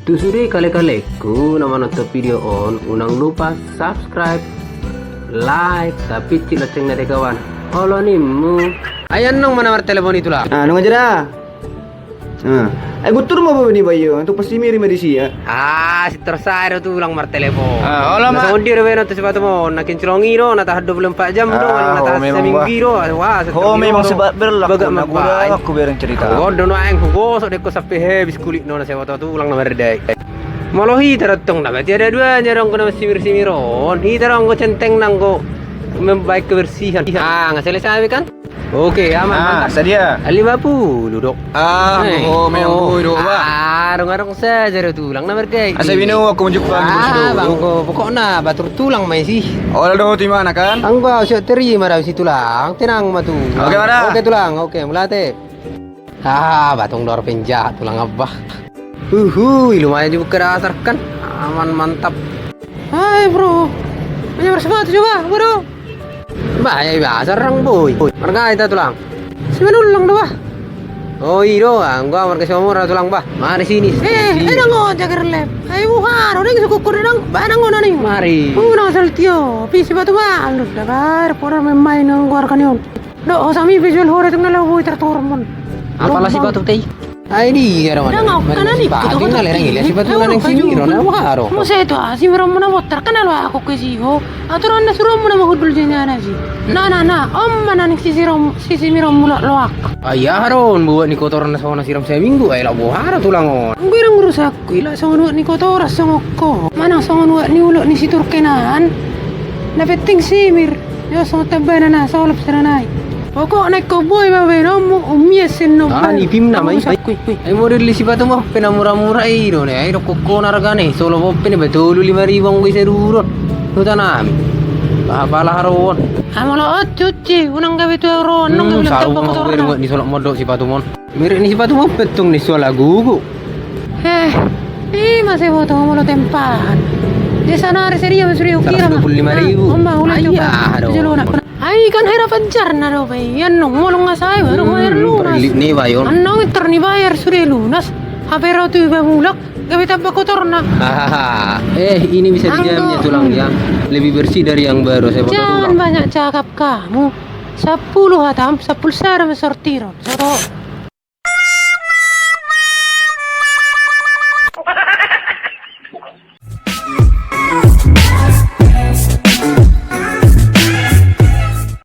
Tusuri kali-kaliku nama nonton video on, unang lupa subscribe, like, tapi cila ceng nade kawan. Halo nimu. Ayan nong mana telepon itulah. Nung aja dah. Ay gutur mo ba ni bayo? Anto pasti miri medisi ya. Si tersayro tu ulang mar telepon. Ola Nasa undi ro beno tu sepatu mo, nakin cilongi ro, nata 24 jam ro, nata seminggu ro. Wah, memang sebab berlaku. Baga magbahay. Aku berang cerita. Godo no ang gosok deko sampai habis kulit no na sepatu tu ulang na berdai. Malohi taratong na berarti ada dua nyarong ko na simir-simiron. Hitarong ko centeng nang ko membaik kebersihan. Nggak selesai kan? Oke, aman mantap. Sedia. 50 dok. Memang dulu ba. Arong-arong saja tulang na berdai. Asa binu aku menjumpa bang ko pokoknya batur tulang mai sih. Ola do ti mana kan? Ang ba siya terima raw si tulang. Tinang matu. Oke, mana? Oke tulang. Oke, mulate. Batong dor penjahat tulang abah. Lumayan juga kerasar kan. Aman mantap. Hai bro. Punya bersepatu coba, bro. Bahaya biasa orang boy. Marga kita tulang. Sebenarnya ulang dah. Oh iya, gua marga semua tulang bah. Mari sini. Ada ngo jaga lep. Ayo bukan, orang yang suka kurang. Barang ngo nani. Mari. Nang saltio. Pisi batu bah. Lu dagar. Pora main nang gua kanion. Do sami visual hore tengah lawu tertormon. Apalah si batu teh? Ini ya rawan. Kanan nih. Kita kan lereng gila. Si batu nang sini rona waro. Masa itu si merom mana motor kenal aku ke siho. Aturan na suram mana mahudul jenya sih. Nah. Om mana nih si mirom mula loak. Ayah haron buat ni kotor na sama siram seminggu. Ay lah buhara tulangon. Ang birang rusak ko ila sa nuwa ni kotor sa ngoko. Mana sa nuwa ni ulo ni si turkenan. Napeting simir. Yo sa tabana na sa olap sa nanay. Pokok naik cowboy babe no umiesin no. Ni pim na mai. Ay model si batu mo penamura-mura iro ne. Ay rokoko naragane. Solo mo pene betul 5.000 ang seruro. Tuta nami. Pala haron. Amalo cuci unang gawe 2 euro nang gawe Saru laptop mo kotor. pero ni solok modok si batu mon. Mirip ni si batu mo petong ni sola gugu. Masih foto mo lo tempahan. Di sana hari seria mesuri ukira. 125.000. Omba ulah coba. Aduh. Jeluna. Ay kan harapan jarna do bay. Yan nong molong nga say baru bayar lunas. Ni ba yon? Anong iter ni bayar sudah lunas. Hape raw tu iba mulak. Gawe tambah kotor na. Ini bisa dijamin tulang ya. Lebih bersih dari yang baru saya potong Jangan tulang. banyak cakap kamu. 10 hatam, 10 sara mesortiron. Soro.